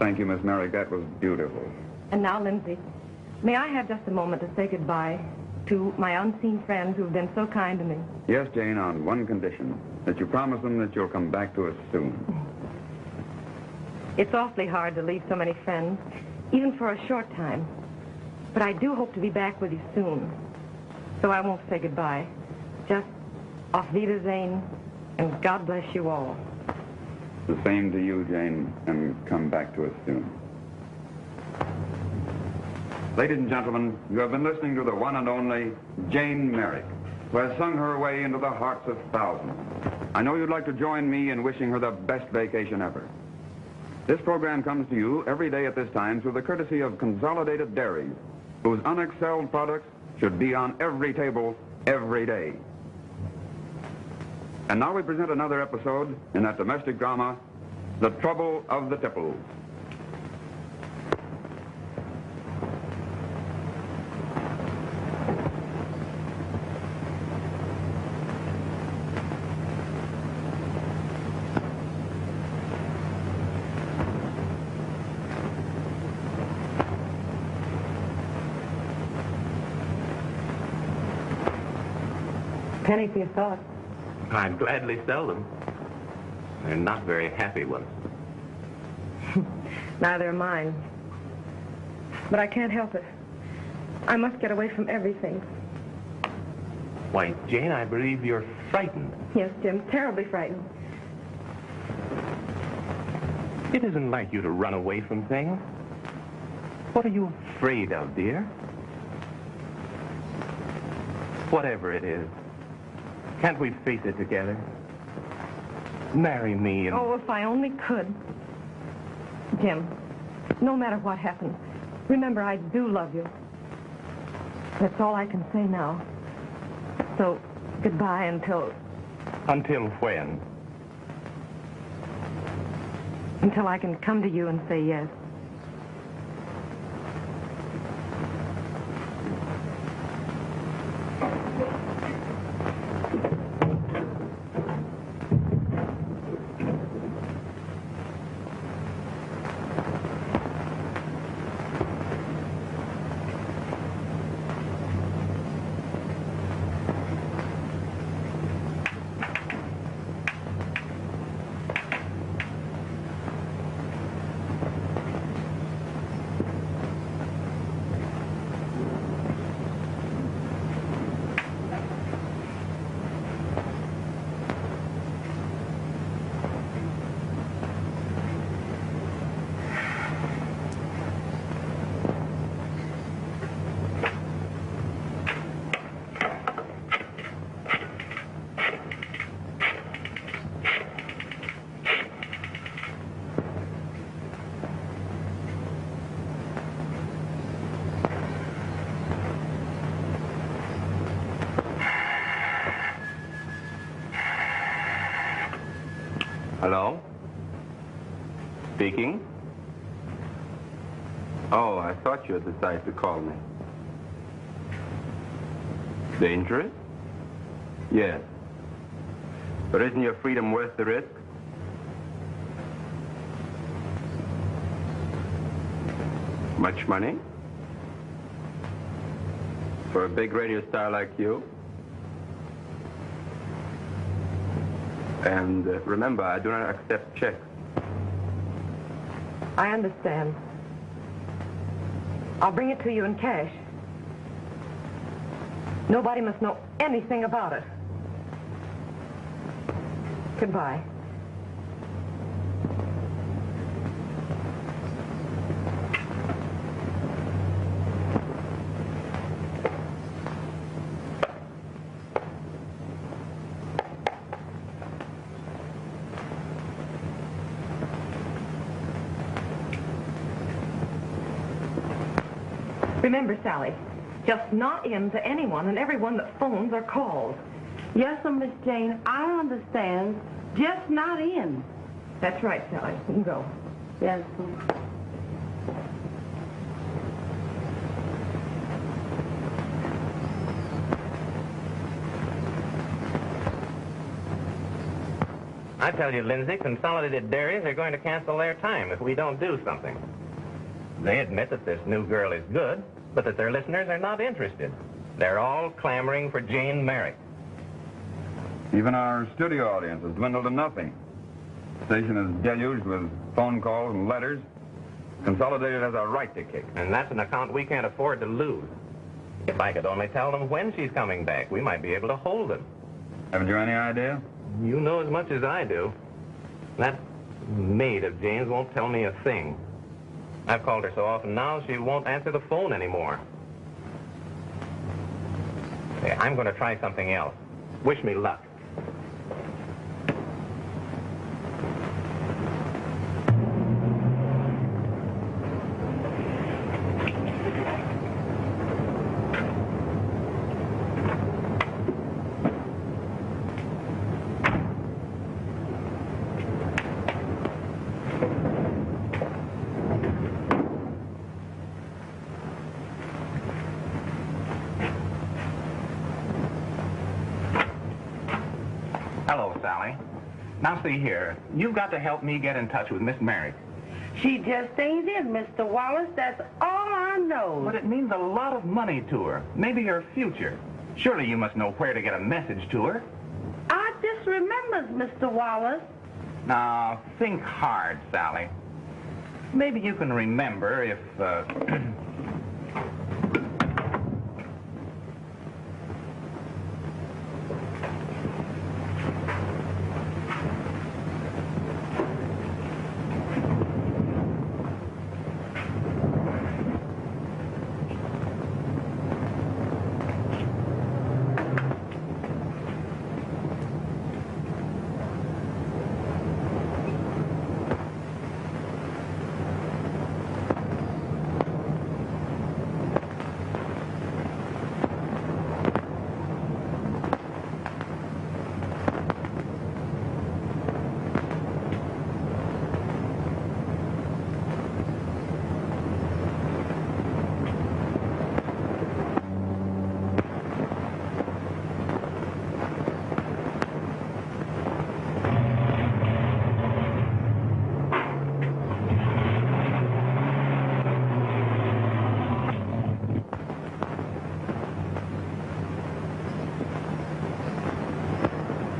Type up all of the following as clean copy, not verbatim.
Thank you, Miss Merrick. That was beautiful. And now, Lindsay, may I have just a moment to say goodbye to my unseen friends who've been so kind to me? Yes, Jane, on one condition, that you promise them that you'll come back to us soon. It's awfully hard to leave so many friends, even for a short time. But I do hope to be back with you soon. So I won't say goodbye. Just auf Wiedersehen, and God bless you all. The same to you, Jane, and come back to us soon. Ladies and gentlemen, you have been listening to the one and only Jane Merrick, who has sung her way into the hearts of thousands. I know you'd like to join me in wishing her the best vacation ever. This program comes to you every day at this time through the courtesy of Consolidated Dairies, whose unexcelled products should be on every table every day. And now we present another episode in that domestic drama, The Trouble of the Tipples. Penny for your thoughts. I'd gladly sell them. They're not very happy ones. Neither are mine. But I can't help it. I must get away from everything. Why, Jane, I believe you're frightened. Yes, Jim, terribly frightened. It isn't like you to run away from things. What are you afraid of, dear? Whatever it is, can't we face it together? Marry me and... Oh, if I only could. Jim, no matter what happens, remember I do love you. That's all I can say now. So, goodbye until... Until when? Until I can come to you and say yes. Hello? Speaking? Oh, I thought you had decided to call me. Dangerous? Yes. But isn't your freedom worth the risk? Much money? For a big radio star like you? And remember, I do not accept checks. I understand. I'll bring it to you in cash. Nobody must know anything about it. Goodbye. Remember, Sally, just not in to anyone and everyone that phones or calls. Yes, Miss Jane, I understand. Just not in. That's right, Sally. You can go. Yes, I tell you, Lindsay, Consolidated Dairies are going to cancel their time if we don't do something. They admit that this new girl is good, but that their listeners are not interested. They're all clamoring for Jane Merrick. Even our studio audience has dwindled to nothing. The station is deluged with phone calls and letters. Consolidated has a right to kick. And that's an account we can't afford to lose. If I could only tell them when she's coming back, we might be able to hold them. Haven't you any idea? You know as much as I do. That maid of Jane's won't tell me a thing. I've called her so often now, she won't answer the phone anymore. Hey, I'm going to try something else. Wish me luck. Hello, Sally. Now, see here. You've got to help me get in touch with Miss Merrick. She just ain't in, Mr. Wallace. That's all I know. But it means a lot of money to her. Maybe her future. Surely you must know where to get a message to her. I just remembers, Mr. Wallace. Now, think hard, Sally. Maybe you can remember if,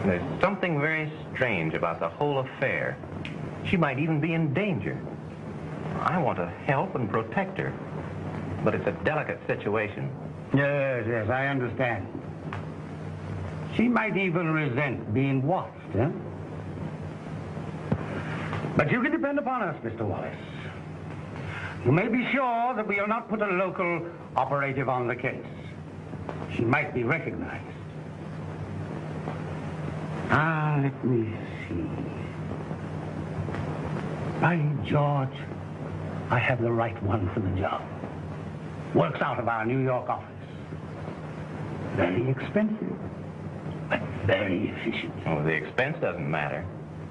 there's something very strange about the whole affair. She might even be in danger. I want to help and protect her, but it's a delicate situation. Yes, I understand. She might even resent being watched, huh? But you can depend upon us, Mr. Wallace. You may be sure that we will not put a local operative on the case. She might be recognized. Let me see. By George, I have the right one for the job. Works out of our New York office. Very expensive, but very efficient. Oh, the expense doesn't matter.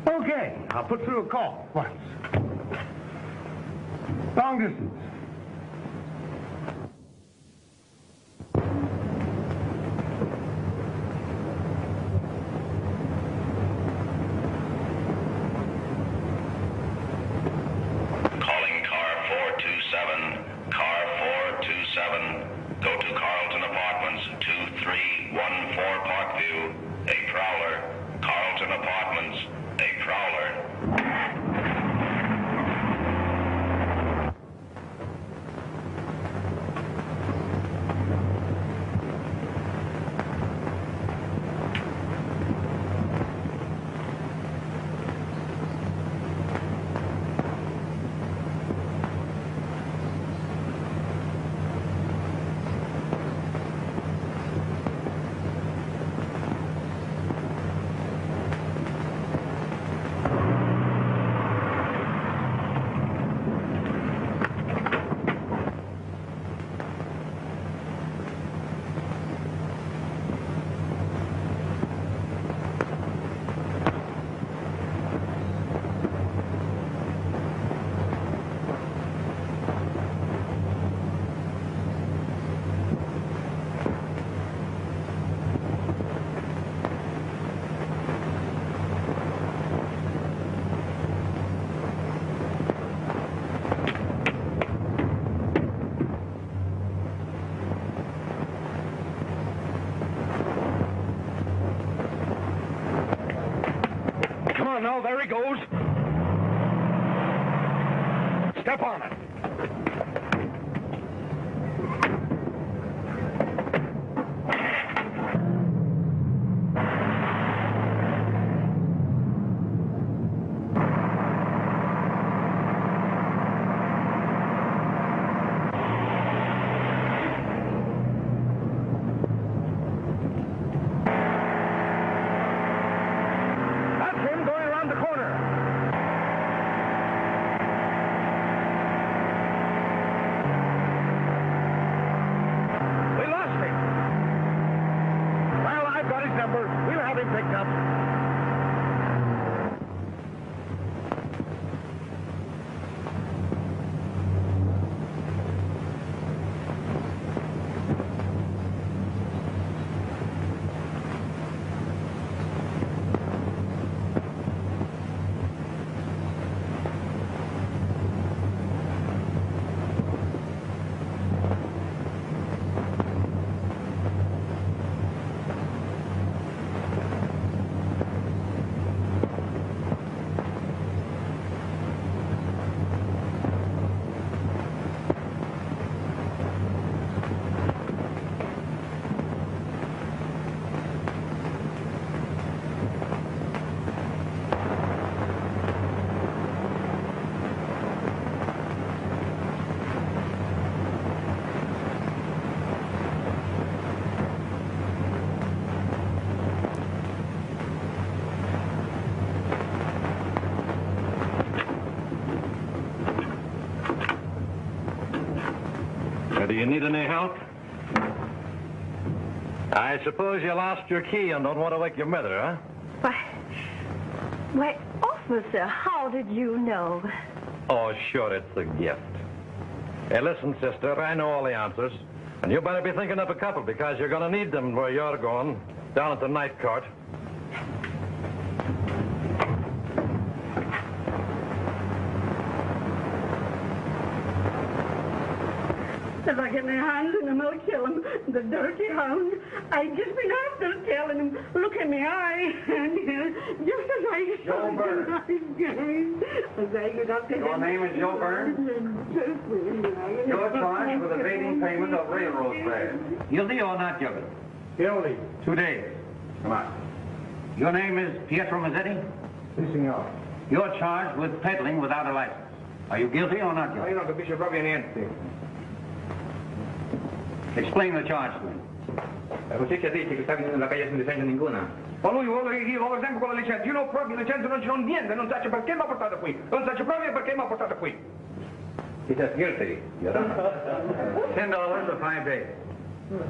Okay, I'll put through a call once. Long distance. Calling car 427, car 427. Go to Carlton Apartments, 2314 Parkview. A prowler. Carlton Apartments, a prowler. on now. There he goes. Step on it. Do you need any help? I suppose you lost your key and don't want to wake your mother, huh? Why, officer, how did you know? Oh, sure, it's a gift. Hey, listen, sister, I know all the answers. And you better be thinking up a couple because you're going to need them where you're going, down at the night court. If I get my hands on him, I'll kill him. The dirty hound. I just been after telling him, look in my eye. And just as I saw him, Your name is Joe Burns? You're charged with evading payment of railroad fares. Guilty or not guilty? Guilty. 2 days. Come on. Your name is Pietro Mazzetti? Si, signor. You're charged with peddling without a license. Are you guilty or not guilty? Io non capisco proprio niente. Explain the charge to me. La giustizia dice che sta venendo nella calle senza licenza ninguna. Ma lui vuole sempre con la licenza. Io non ho proprio licenza, non c'ho niente. Non so perché mi ha portato qui. Non so proprio perché mi ha portato qui. He says guilty. $10 for 5 days.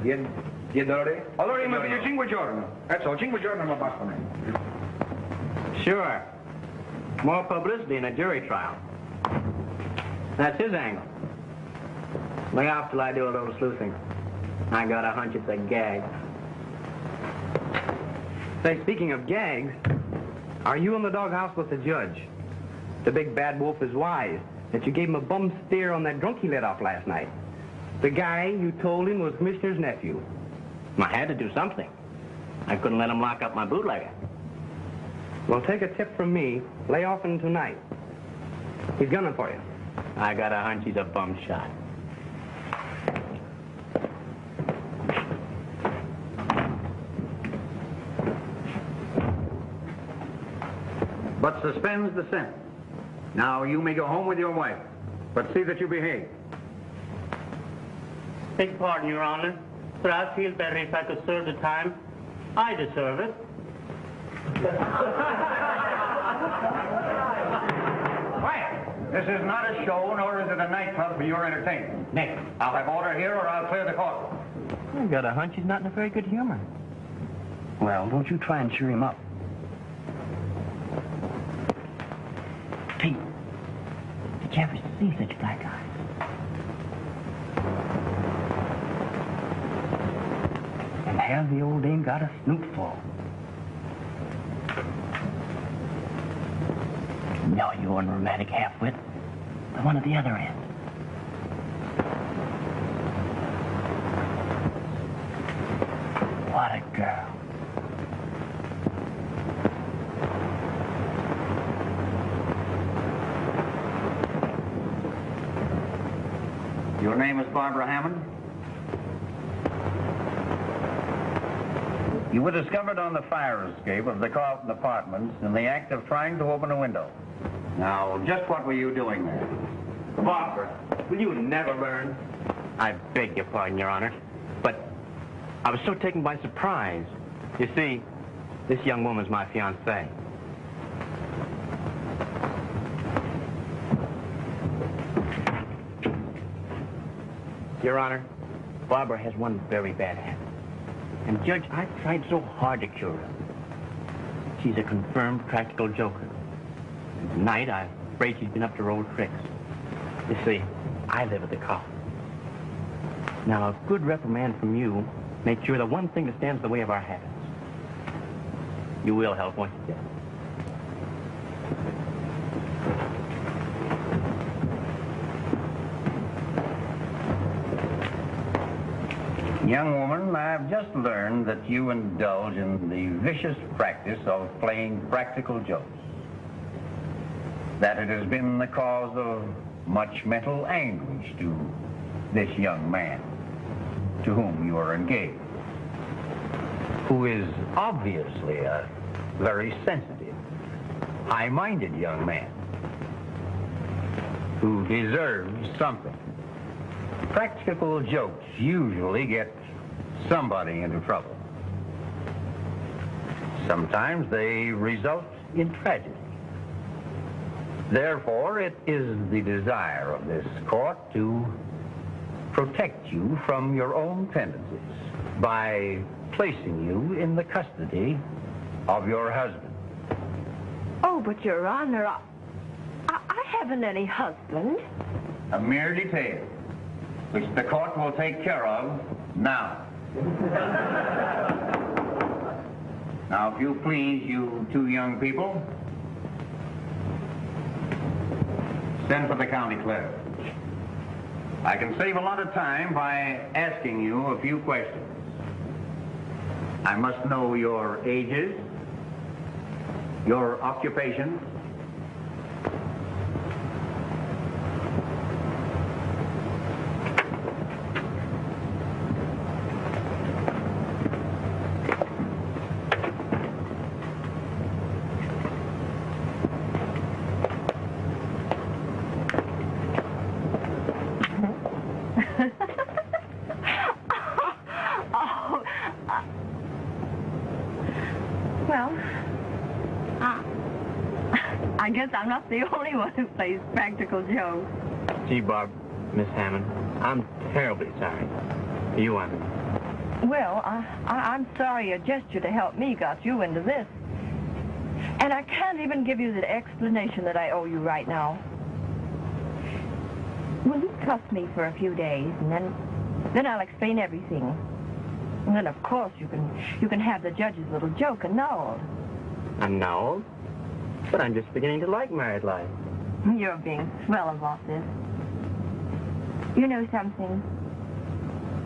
$10? Allora io mi piglio 5 giorni. That's all. 5 giorni mi bastano. Sure. More publicity in a jury trial. That's his angle. Lay off till I do a little sleuthing. I got a hunch it's a gag. Say, speaking of gags, are you in the doghouse with the judge? The big bad wolf is wise that you gave him a bum steer on that drunk he let off last night. The guy you told him was Commissioner's nephew. I had to do something. I couldn't let him lock up my bootlegger. Well, take a tip from me. Lay off him tonight. He's gunning for you. I got a hunch he's a bum shot. But suspends the sentence. Now you may go home with your wife, but see that you behave. Beg pardon, Your Honor, but I feel better if I could serve the time. I deserve it. Quiet! This is not a show, nor is it a nightclub for your entertainment. Nick, I'll have order here or I'll clear the courtroom. I got a hunch he's not in a very good humor. Well, don't you try and cheer him up. Pete, did you ever see such black eyes? And has the old dame got a snoot full? No, you unromantic half-wit. The one at the other end. What a girl. Your name is Barbara Hammond? You were discovered on the fire escape of the Carlton Apartments in the act of trying to open a window. Now, just what were you doing there? Barbara, will you never learn? I beg your pardon, Your Honor, but I was so taken by surprise. You see, this young woman's my fiancée. Your Honor, Barbara has one very bad habit. And, Judge, I've tried so hard to cure her. She's a confirmed practical joker. And tonight, I'm afraid she's been up to her old tricks. You see, I live at the Carlton. Now, a good reprimand from you makes sure the one thing that stands in the way of our habits. You will help, won't you, Judge? Young woman, I've just learned that you indulge in the vicious practice of playing practical jokes. That it has been the cause of much mental anguish to this young man to whom you are engaged. Who is obviously a very sensitive, high-minded young man who deserves something. Practical jokes usually get somebody into trouble. Sometimes they result in tragedy. Therefore, it is the desire of this court to protect you from your own tendencies by placing you in the custody of your husband. Oh, but Your Honor, I haven't any husband. A mere detail, which the court will take care of now. Now, if you please, you two young people, send for the county clerk. I can save a lot of time by asking you a few questions. I must know your ages, your occupations, I guess I'm not the only one who plays practical jokes. Gee, Barb, Miss Hammond, I'm terribly sorry. You, I mean. Well, I'm sorry a gesture to help me got you into this. And I can't even give you the explanation that I owe you right now. Will you trust me for a few days, and then I'll explain everything. And then, of course, you can have the judge's little joke annulled. Annulled? But I'm just beginning to like married life. You're being swell about this. You know something?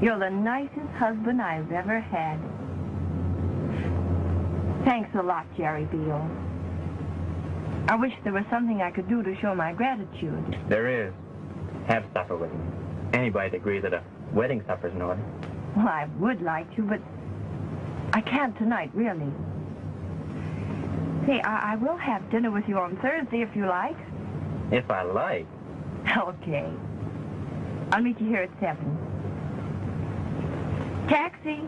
You're the nicest husband I've ever had. Thanks a lot, Jerry Beall. I wish there was something I could do to show my gratitude. There is. Have supper with me. Anybody'd agree that a wedding supper's in order. Well, I would like to, but I can't tonight, really. Say, I will have dinner with you on Thursday if you like. If I like. Okay. I'll meet you here at 7. Taxi!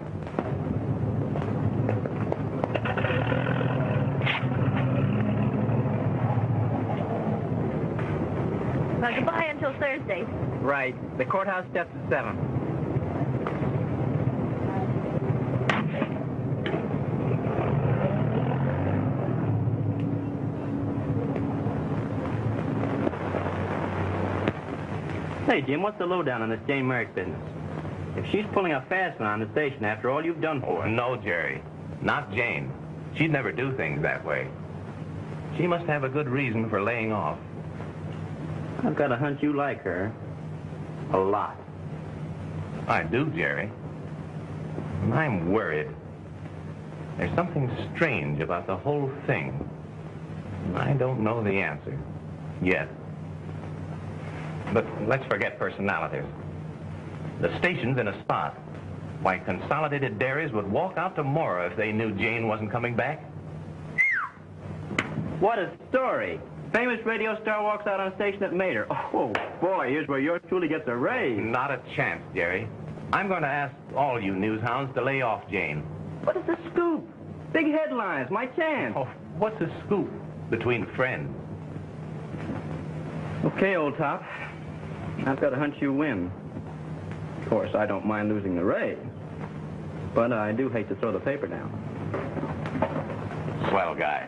Well, goodbye until Thursday. Right. The courthouse steps at 7. Hey, Jim, what's the lowdown on this Jane Merrick business? If she's pulling a fast one on the station after all you've done for her... Oh, no, Jerry. Not Jane. She'd never do things that way. She must have a good reason for laying off. I've got a hunch you like her. A lot. I do, Jerry. And I'm worried. There's something strange about the whole thing. And I don't know the answer. Yet. But let's forget personalities. The station's in a spot. Why, Consolidated Dairies would walk out tomorrow if they knew Jane wasn't coming back. What a story. Famous radio star walks out on station at Mater. Oh, boy, here's where yours truly gets a raise. Not a chance, Jerry. I'm going to ask all you news hounds to lay off Jane. What is the scoop? Big headlines, my chance. Oh, what's a scoop between friends? Okay, old top. I've got a hunch you win. Of course, I don't mind losing the raise. But I do hate to throw the paper down. Swell guy.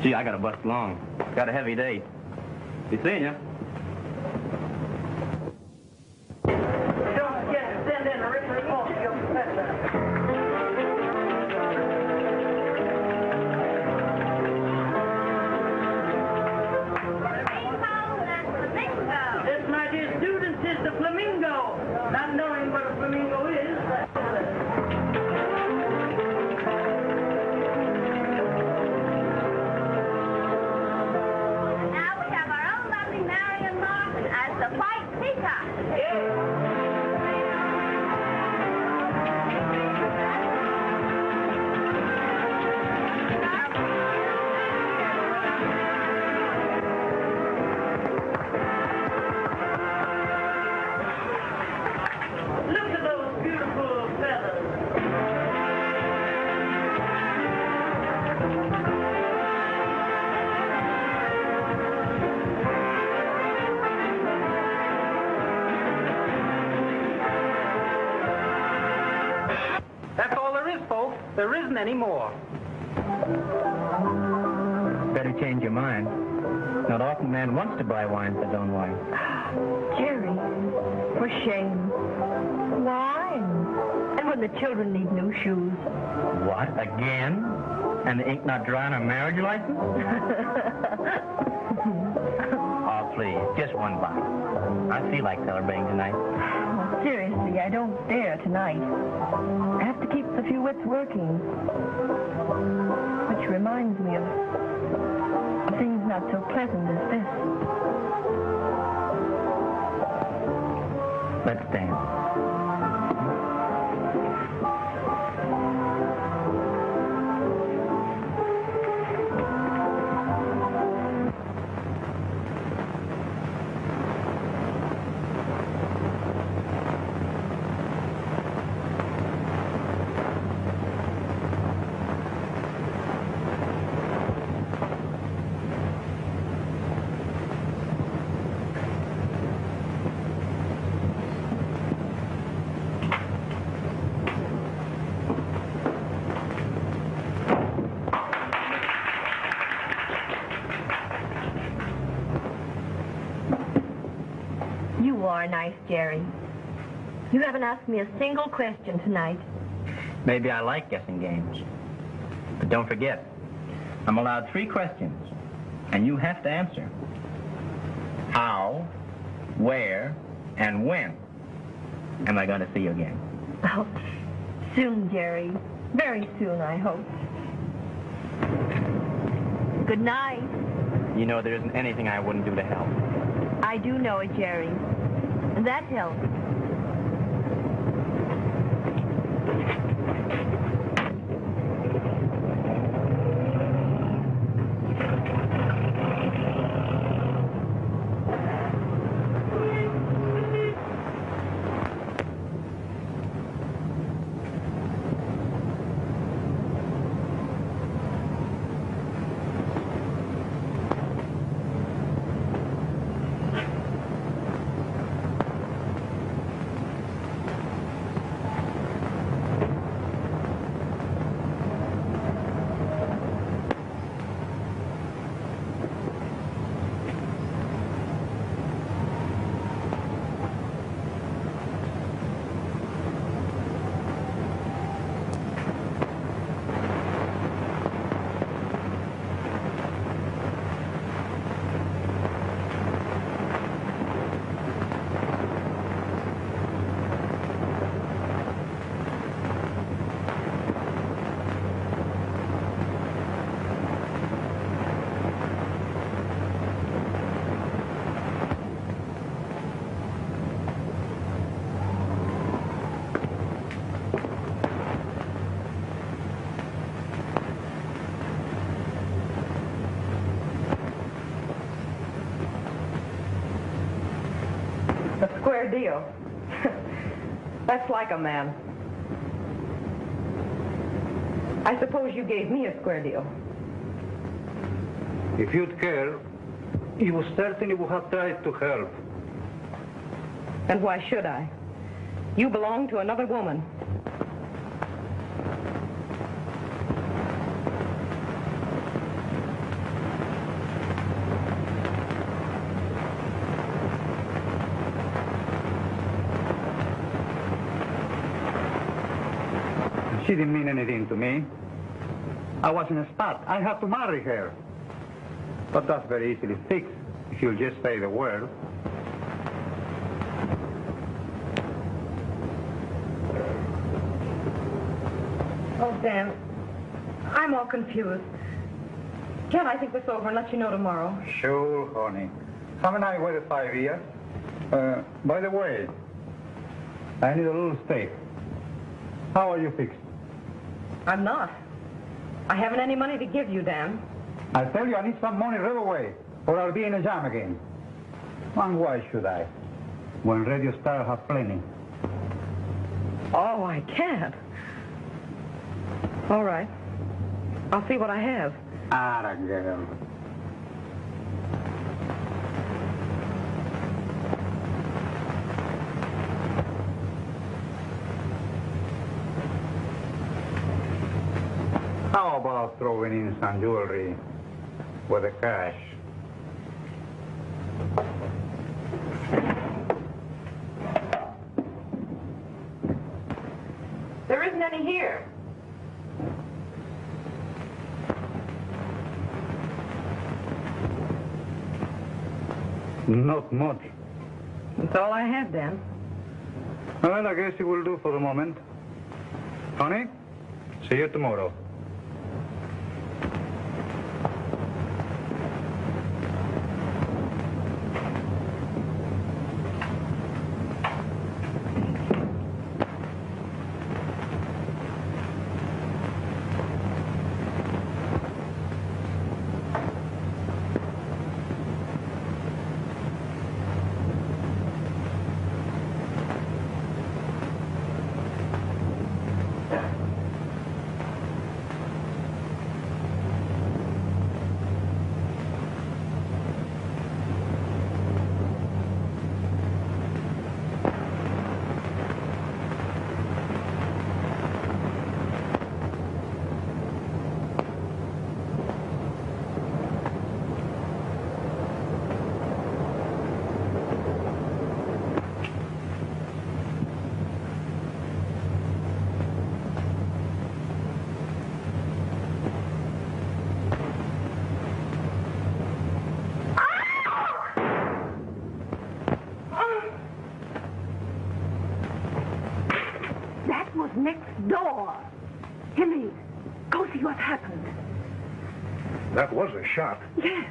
Gee, I gotta bust along. Got a heavy date. Be seeing ya. Don't forget to send in a written report to your professor. This, my dear students, is the flamingo. Not knowing what a flamingo is. Now we have our own lovely Marion Martin as the white peacock. Look at those beautiful feathers. That's all there is, folks. There isn't any more. Better change your mind. Not often a man wants to buy wine for his own wife. Jerry, for shame. Wine. And when the children need new shoes. What, again? And the ink not dry on our marriage license? Oh, please, just one bite. I feel like celebrating tonight. Oh, seriously, I don't dare tonight. I have to keep the few wits working. Which reminds me of things not so pleasant as this. Let's dance. You are nice, Jerry. You haven't asked me a single question tonight. Maybe I like guessing games. But don't forget, I'm allowed 3 questions, and you have to answer. How, where, and when am I going to see you again? Oh, soon, Jerry. Very soon, I hope. Good night. You know there isn't anything I wouldn't do to help. I do know it, Jerry. And that helps. square deal. That's like a man. I suppose you gave me a square deal. If you'd care, you certainly would have tried to help. And why should I? You belong to another woman. She didn't mean anything to me. I was in a spot. I had to marry her. But that's very easily fixed if you'll just say the word. Oh, Dan, I'm all confused. Can't I think this over and let you know tomorrow? Sure, honey. Haven't I waited 5 years? By the way, I need a little stake. How are you fixed? I'm not. I haven't any money to give you, Dan. I tell you, I need some money right away, or I'll be in a jam again. And why should I? When radio stars have plenty. Oh, I can't. All right. I'll see what I have. Ah, girl. How about throwing in some jewelry with the cash? There isn't any here. Not much. That's all I have, Dan. Well, I guess it will do for the moment. Honey, see you tomorrow. Next door. Henry, go see what happened. That was a shot. Yes.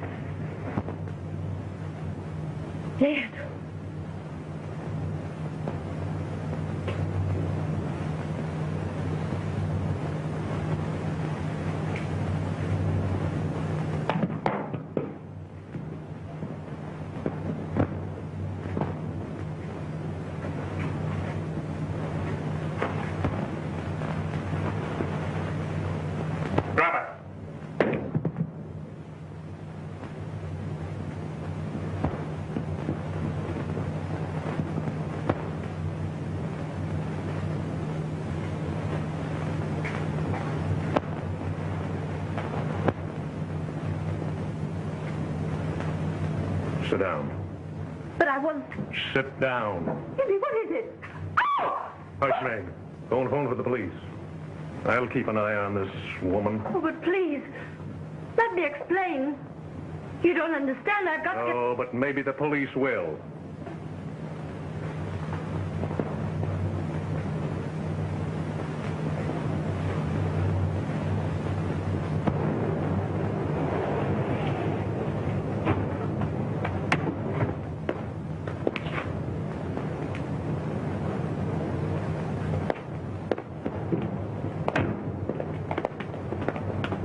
Dead. Sit down. But I wasn't... Sit down. Henry, what is it? Oh! Hush, Meg. Go and phone for the police. I'll keep an eye on this woman. Oh, but please, let me explain. You don't understand. I've got to get... Oh, but maybe the police will.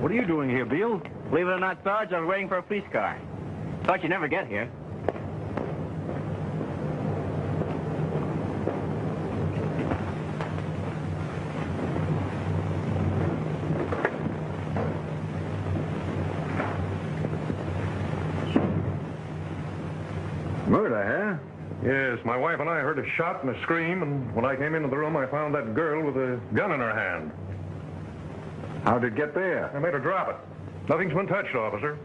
What are you doing here, Beall? Believe it or not, Sarge, I was waiting for a police car. Thought you'd never get here. Murder, huh? Yes, my wife and I heard a shot and a scream, and when I came into the room, I found that girl with a gun in her hand. How'd it get there? I made her drop it. Nothing's been touched, officer.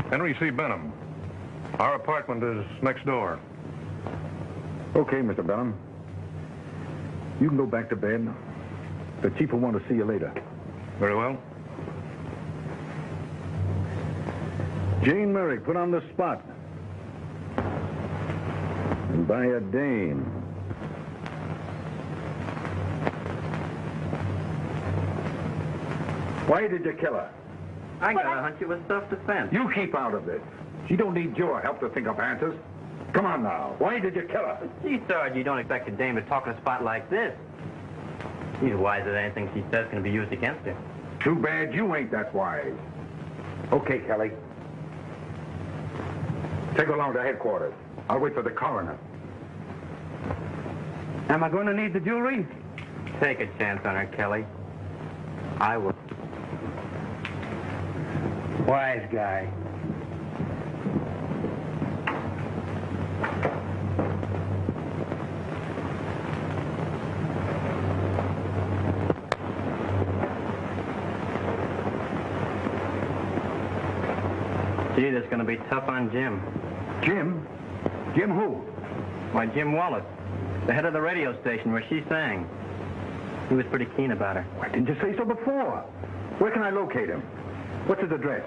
Henry C. Benham. Our apartment is next door. Okay, Mr. Benham. You can go back to bed. The chief will want to see you later. Very well. Jane Merrick put on the spot. And by a dame. Why did you kill her? I got a hunch it was self-defense. You keep out of this. She don't need your help to think of answers. Come on now. Why did you kill her? Gee, Sarge, you don't expect a dame to talk in a spot like this. She's wise that anything she says can be used against her. Too bad you ain't that wise. Okay, Kelly. Take her along to headquarters. I'll wait for the coroner. Am I going to need the jewelry? Take a chance on her, Kelly. I will. Wise guy. Gee, that's going to be tough on Jim. Jim? Jim who? Why, Jim Wallace, the head of the radio station where she sang. He was pretty keen about her. Why didn't you say so before? Where can I locate him? What's his address?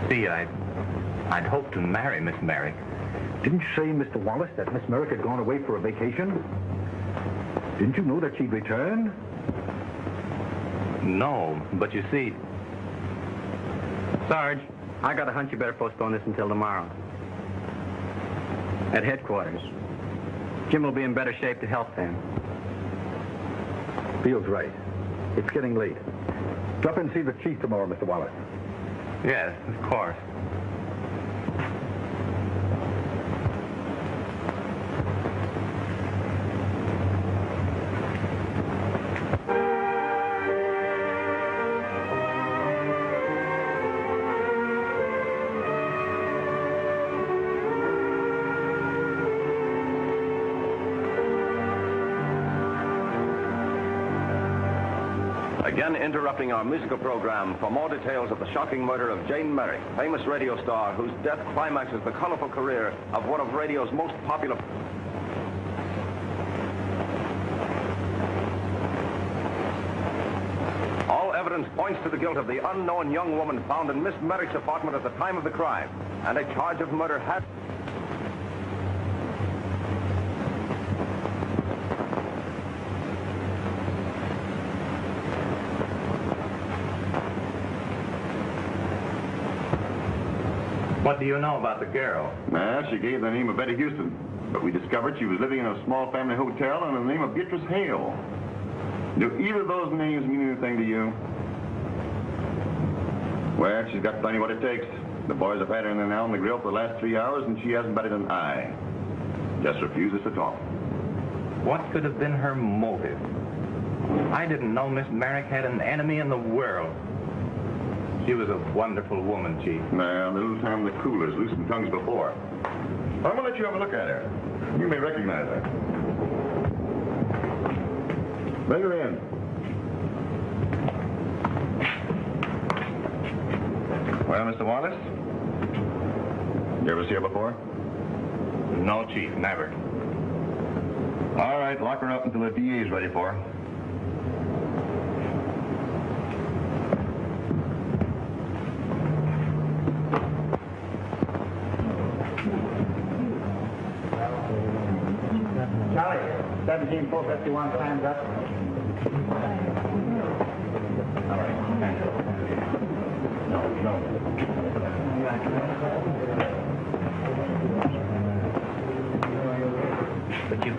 See, I'd hoped to marry Miss Merrick. Didn't you say, Mr. Wallace, that Miss Merrick had gone away for a vacation? Didn't you know that she'd returned? No, but you see... Sarge, I got a hunch you better postpone this until tomorrow. At headquarters. Jim will be in better shape to help then. Beall's right. It's getting late. Drop in and see the chief tomorrow, Mr. Wallace. Yes, of course. Again interrupting our musical program for more details of the shocking murder of Jane Merrick, famous radio star whose death climaxes the colorful career of one of radio's most popular... All evidence points to the guilt of the unknown young woman found in Miss Merrick's apartment at the time of the crime, and a charge of murder has... What do you know about the girl? She gave the name of Betty Houston, but we discovered she was living in a small family hotel under the name of Beatrice Hale. Do either of those names mean anything to you? Well, she's got plenty what it takes. The boys have had her in there now on the grill for the last 3 hours, and she hasn't batted an eye. Just refuses to talk. What could have been her motive? I didn't know Miss Merrick had an enemy in the world. She was a wonderful woman, Chief. Now, the little time the coolers loosened tongues before. I'm going to let you have a look at her. You may recognize her. Bring her in. Well, Mr. Wallace? You ever see her before? No, Chief, never. All right, lock her up until the DA's ready for her. Charlie, 17451 times up. All right.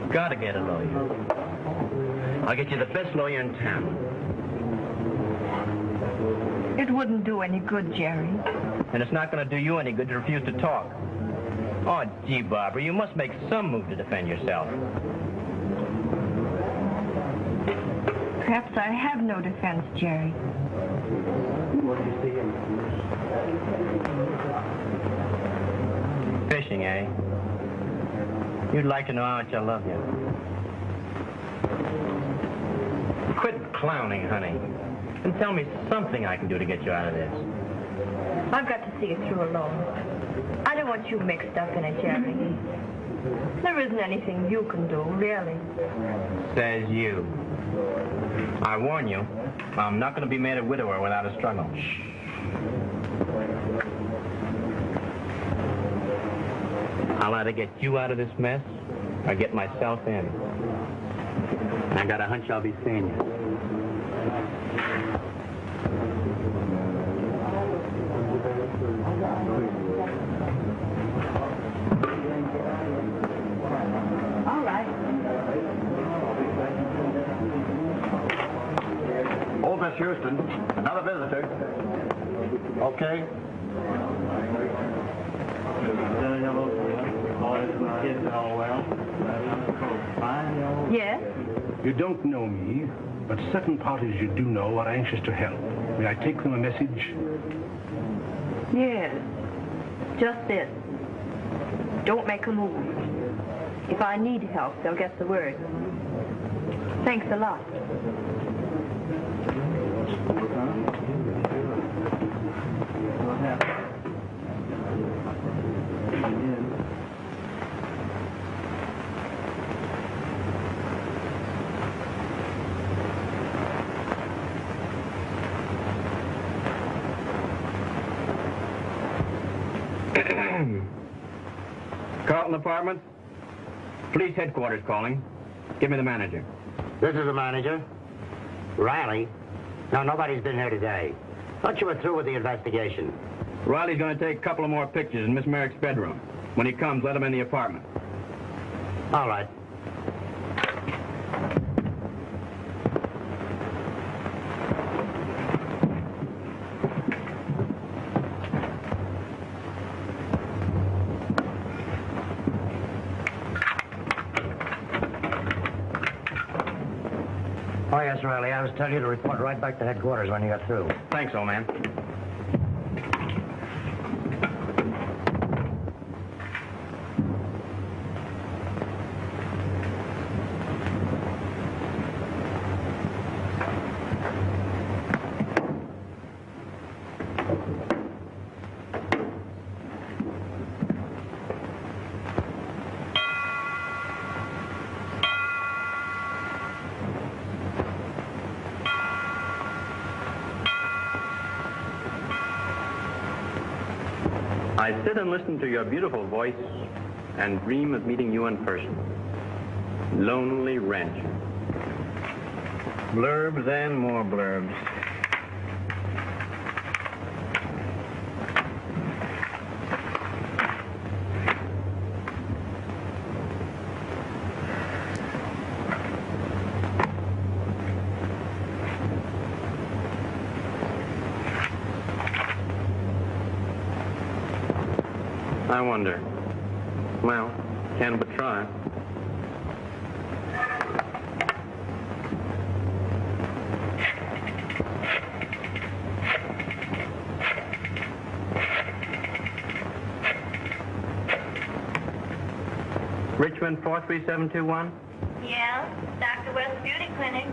You've got to get a lawyer. I'll get you the best lawyer in town. It wouldn't do any good, Jerry. And it's not going to do you any good to refuse to talk. Oh, gee, Barbara, you must make some move to defend yourself. Perhaps I have no defense, Jerry. Fishing, eh? You'd like to know how much I love you. Quit clowning, honey, and tell me something I can do to get you out of this. I've got to see it through alone. I don't want you mixed up in it, Jerry. There isn't anything you can do, really. Says you. I warn you, I'm not going to be made a widower without a struggle. I'll either get you out of this mess or get myself in. I got a hunch I'll be seeing you. All right. Oh, Miss Houston, another visitor. Okay. Yes? You don't know me, but certain parties you do know are anxious to help. May I take them a message? Yes. Just this. Don't make a move. If I need help, they'll get the word. Thanks a lot. Carlton Apartments? Police headquarters calling. Give me the manager. This is the manager. Riley? No, nobody's been here today. Thought you were through with the investigation. Riley's going to take a couple of more pictures in Miss Merrick's bedroom. When he comes, let him in the apartment. All right. Oh, yes, Riley. I was telling you to report right back to headquarters when you got through. Thanks, old man. I sit and listen to your beautiful voice and dream of meeting you in person. Lonely rancher. Blurbs and more blurbs. I wonder. Well, can but try. Richmond 43721? Yeah, Dr. West Beauty Clinic.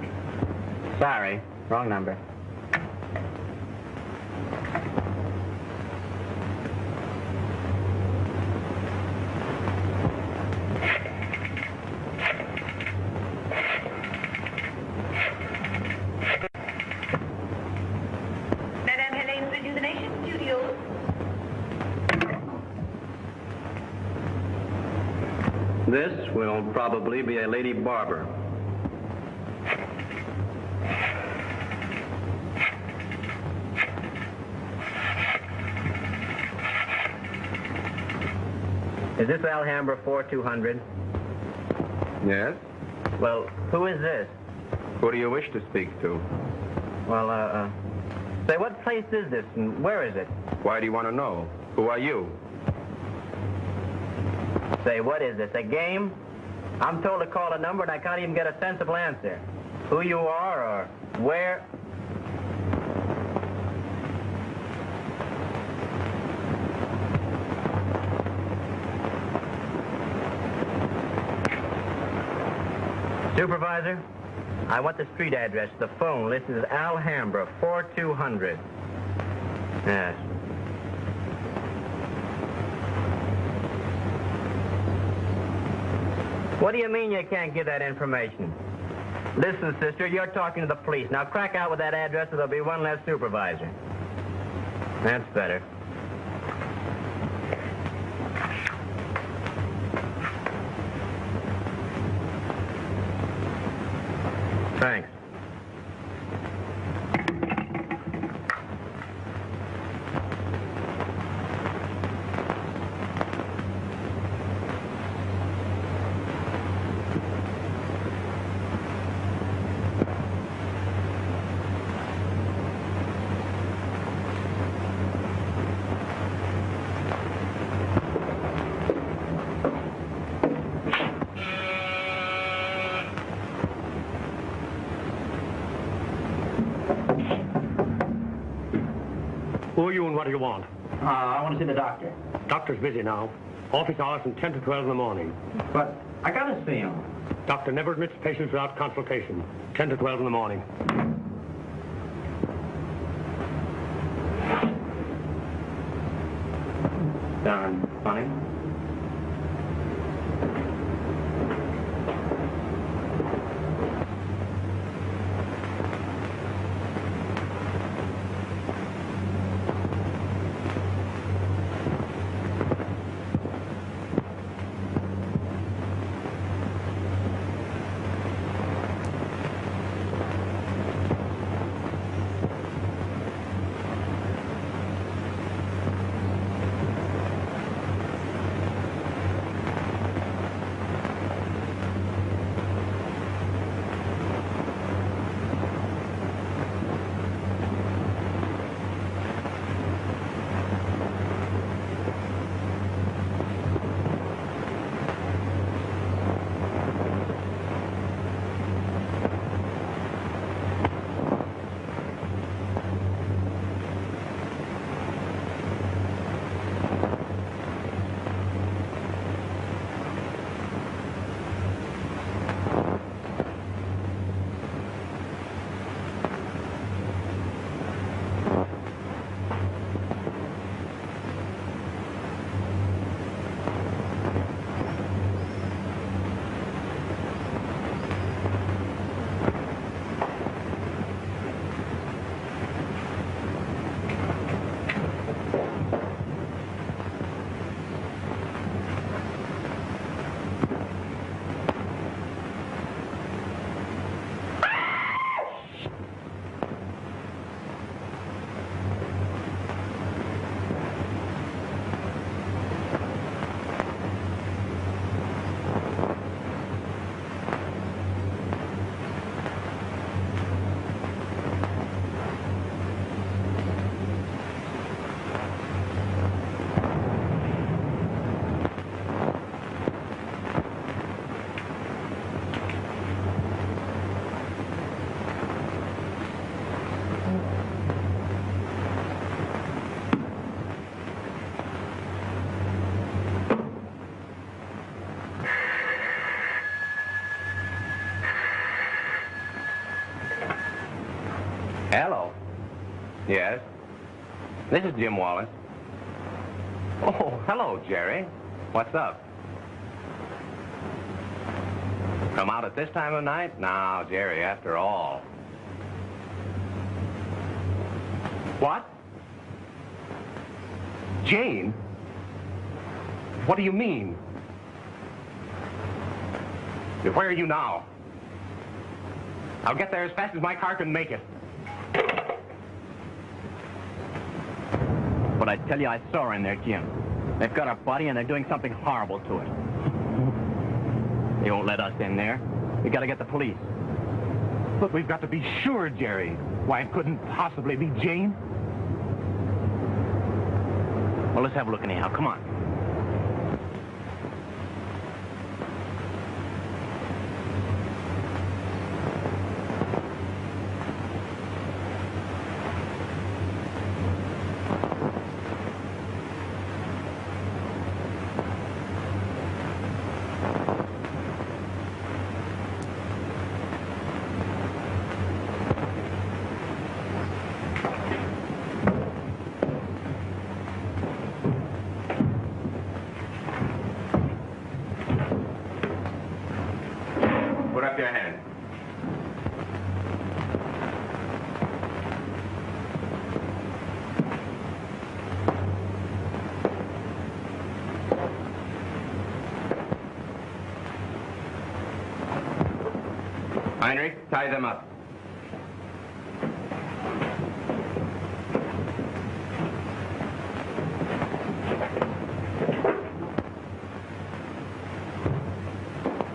Sorry, wrong number. This will probably be a Lady Barber. Is this Alhambra 4200? Yes? Well, who is this? Who do you wish to speak to? Well, say, what place is this, and where is it? Why do you want to know? Who are you? Say, what is this, a game? I'm told to call a number, and I can't even get a sensible answer. Who you are, or where... Supervisor, I want the street address. The phone listed as Alhambra, 4200. Yes. What do you mean you can't give that information? Listen, sister, you're talking to the police. Now crack out with that address or there'll be one less supervisor. That's better. Thanks. Who are you and what do you want? I want to see the doctor. Doctor's busy now. Office hours from 10 to 12 in the morning. But I got to see him. Doctor never admits patients without consultation. 10 to 12 in the morning. Darn funny. Hello. Yes? This is Jim Wallace. Oh, hello, Jerry. What's up? Come out at this time of night? Now, Jerry, after all. What? Jane? What do you mean? Where are you now? I'll get there as fast as my car can make it. But I tell you, I saw her in there, Jim. They've got her body and they're doing something horrible to it. He won't let us in there. We got to get the police. But we've got to be sure, Jerry. Why, it couldn't possibly be Jane. Well, let's have a look anyhow. Come on. Put up your hand. Heinrich, tie them up.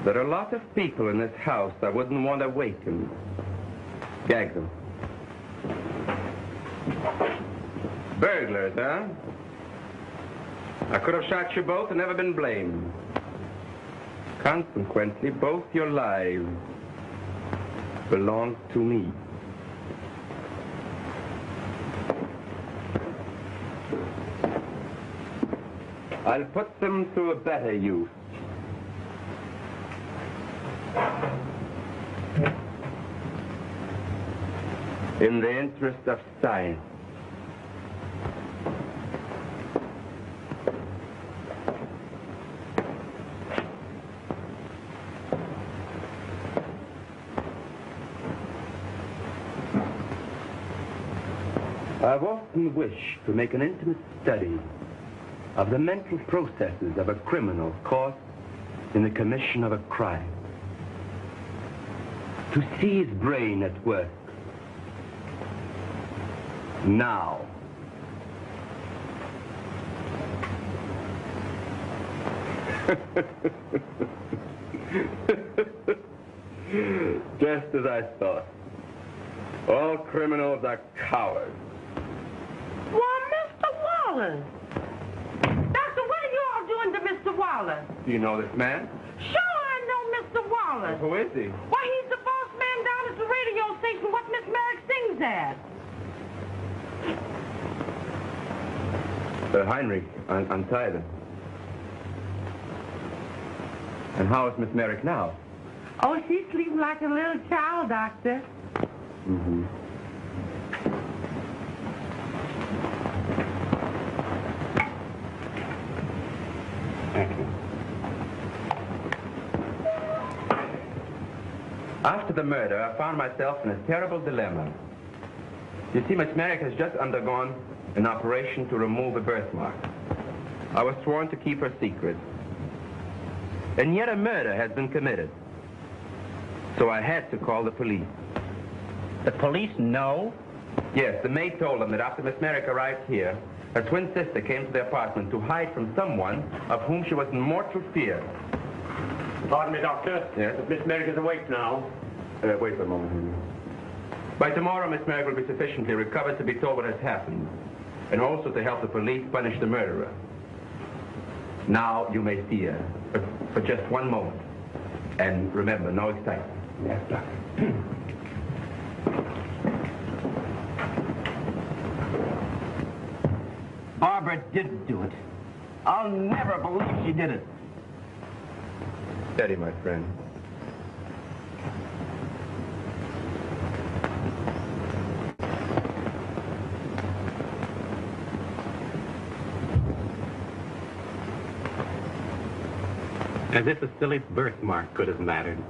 There are a lot of people in this house I wouldn't want to waken. Gag them. Burglars, huh? I could have shot you both and never been blamed. Consequently, both your lives belong to me. I'll put them to a better use. In the interest of science. I've often wished to make an intimate study of the mental processes of a criminal caught in the commission of a crime. To see his brain at work. Now. Just as I thought. All criminals are cowards. Well, Mr. Wallace. Doctor, what are you all doing to Mr. Wallace? Do you know this man? Sure, I know Mr. Wallace. Who is he? Why, he's the boss man down at the radio station what Miss Merrick sings at. Heinrich, untie them. And how is Miss Merrick now? Oh, she's sleeping like a little child, Doctor. Mm-hmm. Thank you. After the murder, I found myself in a terrible dilemma. You see, Miss Merrick has just undergone an operation to remove a birthmark. I was sworn to keep her secret. And yet a murder has been committed. So I had to call the police. The police know? Yes, the maid told them that after Miss Merrick arrived here, her twin sister came to the apartment to hide from someone of whom she was in mortal fear. Pardon me, Doctor. Yes? Miss Merrick is awake now. Wait for a moment, Henry. By tomorrow, Miss Merrick will be sufficiently recovered to be told what has happened, and also to help the police punish the murderer. Now you may see her, but for just one moment. And remember, no excitement. Yes, Doctor. Barbara didn't do it. I'll never believe she did it. Steady, my friend. As if a silly birthmark could have mattered.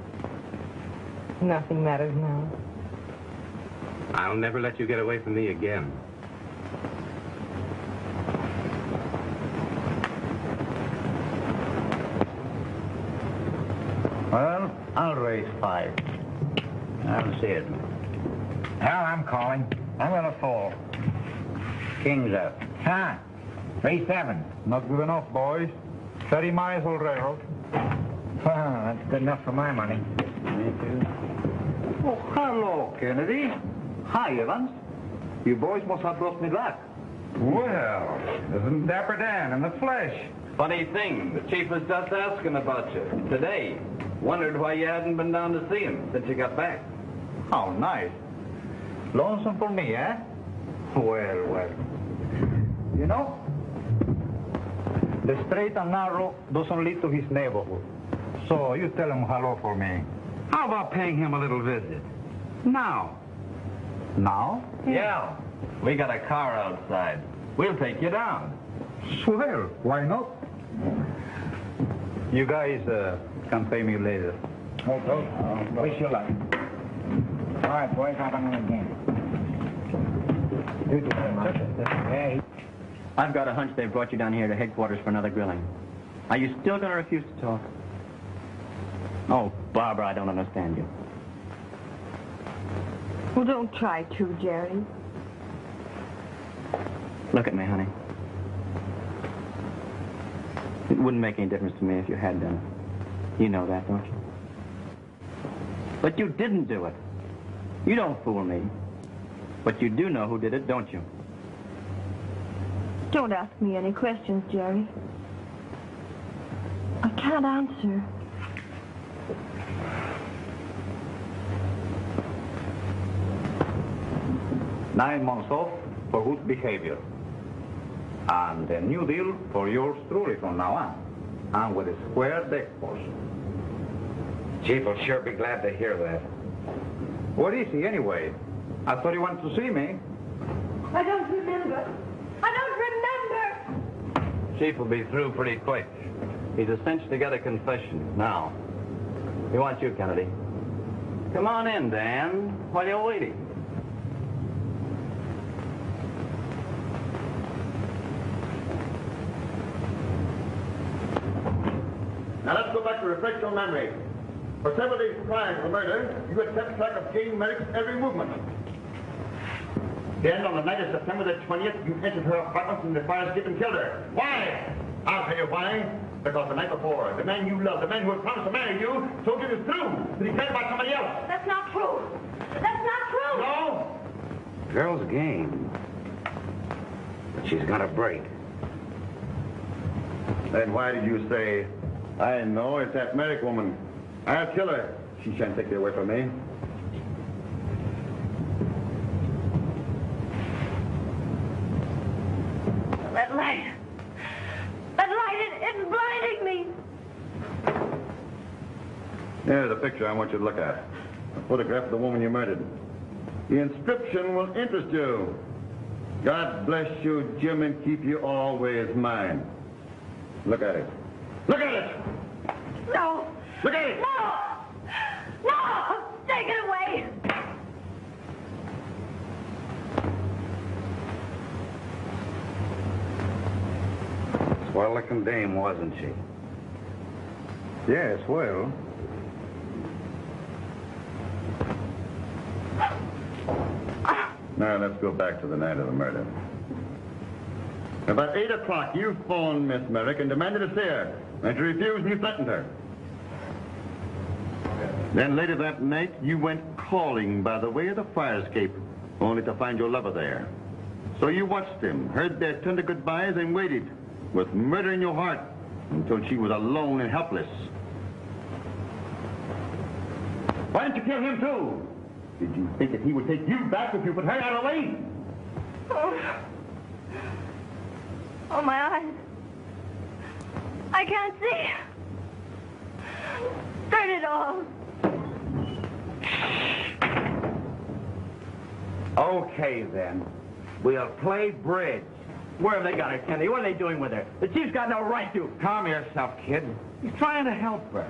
Nothing matters now. I'll never let you get away from me again. Well, I'll raise 5. I'll see it. Hal, I'm calling. I'm gonna fall. King's up. Huh? 3-7. Not good enough, boys. 30 miles will railroad. Well, that's good enough for my money. Me too. Oh, hello, Kennedy. Hi, Evans. You boys must have brought me luck. Well, isn't Dapper Dan in the flesh? Funny thing, the chief was just asking about you today. Wondered why you hadn't been down to see him since you got back. How nice. Lonesome for me, eh? Well, well. You know, the straight and narrow doesn't lead to his neighborhood. So you tell him hello for me. How about paying him a little visit? Now. Now? Yeah. We got a car outside. We'll take you down. Swell. Why not? You guys can pay me later. Wish you luck. All right, boys, out on the game. Hey. I've got a hunch they brought you down here to headquarters for another grilling. Are you still going to refuse to talk? Oh, Barbara, I don't understand you. Well, don't try to, Jerry. Look at me, honey. It wouldn't make any difference to me if you had done it. You know that, don't you? But you didn't do it. You don't fool me. But you do know who did it, don't you? Don't ask me any questions, Jerry. I can't answer. Nine months off for good behavior. And a new deal for yours truly from now on. And with a square deck force. Chief will sure be glad to hear that. What is he anyway? I thought he wanted to see me. I don't remember. I don't remember. Chief will be through pretty quick. He's essentially got a confession now. He wants you, Kennedy. Come on in, Dan, while you're waiting. Now let's go back to refresh your memory. For several days prior to the murder, you had kept track of Jane Merrick's every movement. Then, on the night of September the 20th, you entered her apartment from the fire escape and killed her. Why? I'll tell you why. Because the night before, the man you loved, the man who had promised to marry you, told you the truth, that he cared about somebody else. That's not true. That's not true. No? Girl's game. But she's got a break. Then why did you say, I know it's that Merrick woman. I'll kill her. She shan't take you away from me. That light. That light, it's blinding me. There's a picture I want you to look at. A photograph of the woman you murdered. The inscription will interest you. God bless you, Jim, and keep you always mine. Look at it. Look at it! No. Look at it! No! No! Take it away! Swell-looking dame, wasn't she? Yes, well. Now, let's go back to the night of the murder. About 8 o'clock, you phoned Miss Merrick and demanded to see her. And she refused and you threatened her. Then later that night, you went calling by the way of the fire escape, only to find your lover there. So you watched him, heard their tender goodbyes, and waited, with murder in your heart, until she was alone and helpless. Why didn't you kill him, too? Did you think that he would take you back if you put her out of the way? Oh, my eyes. I can't see. Turn it off. Okay, then. We'll play bridge. Where have they got her, Kennedy? What are they doing with her? The chief's got no right to. Calm yourself, kid. He's trying to help her.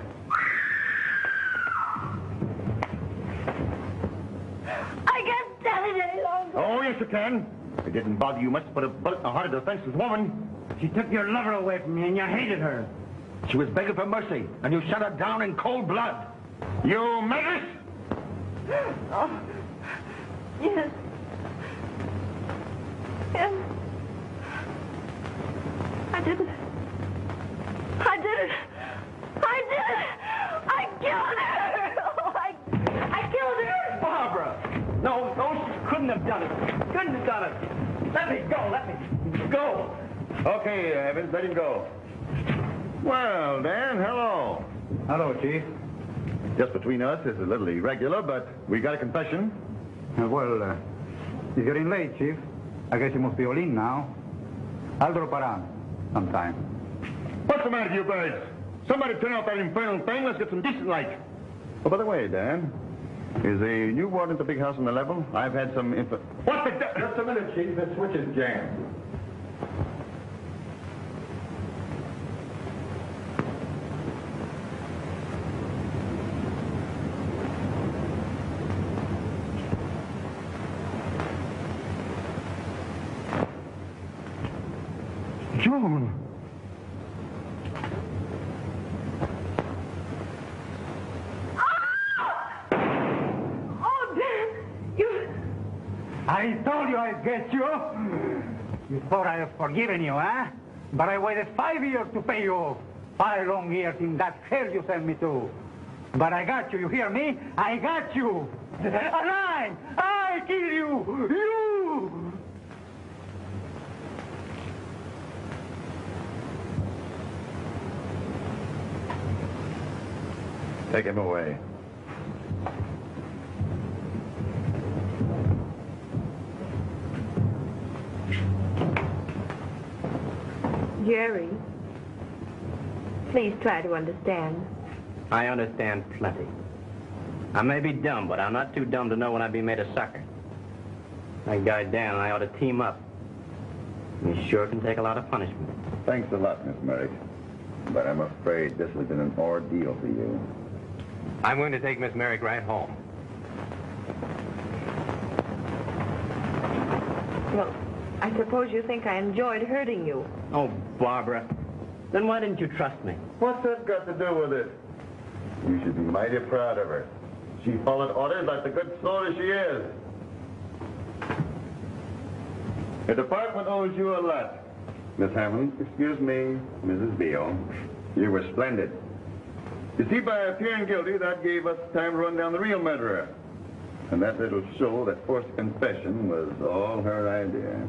I can't stand it any longer. Oh, yes, you can. It didn't bother you much to put a bullet in the heart of a defenseless woman. She took your lover away from you, and you hated her. She was begging for mercy, and you shut her down in cold blood. You murderess! Oh, yes. Yes. I did it. I did it. I did it. Let me go, let me go. Okay, Evans, let him go. Well, Dan, hello. Hello, Chief. Just between us, it's a little irregular, but we got a confession. Well, it's getting late, Chief. I guess you must be all in now. I'll drop around sometime. What's the matter with you birds? Somebody turn off that infernal thing. Let's get some decent light. Oh, by the way, Dan, is the new ward at the big house on the level? I've had some info... What the... Just a minute, Chief. The switch is jammed. Joan! Oh, Dan, you... I told you I'd get you. You thought I had forgiven you, huh? But I waited 5 years to pay you off. 5 long years in that hell you sent me to. But I got you, you hear me? I got you. And I kill you. You! Take him away. Jerry, please try to understand. I understand plenty. I may be dumb, but I'm not too dumb to know when I'd be made a sucker. That guy Dan and I ought to team up. He sure can take a lot of punishment. Thanks a lot, Miss Merrick. But I'm afraid this has been an ordeal for you. I'm going to take Miss Merrick right home. Well, I suppose you think I enjoyed hurting you. Oh, Barbara. Then why didn't you trust me? What's that got to do with it? You should be mighty proud of her. She followed orders like the good soldier she is. The department owes you a lot. Miss Hammond, excuse me, Mrs. Beall. You were splendid. You see, by appearing guilty, that gave us time to run down the real murderer. And that little show that forced a confession was all her idea.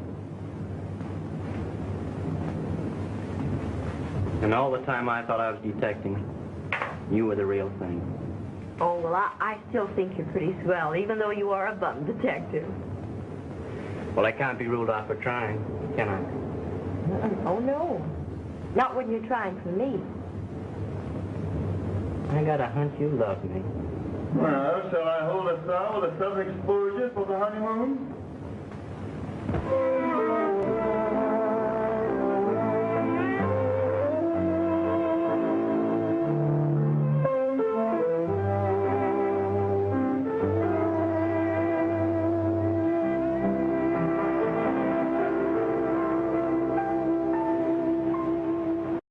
And all the time I thought I was detecting, you were the real thing. Oh, well, I still think you're pretty swell, even though you are a bum detective. Well, I can't be ruled out for trying, can I? Oh, no. Not when you're trying for me. I got a hunch you love me. Well, shall I hold us now with a sudden exposure for the honeymoon?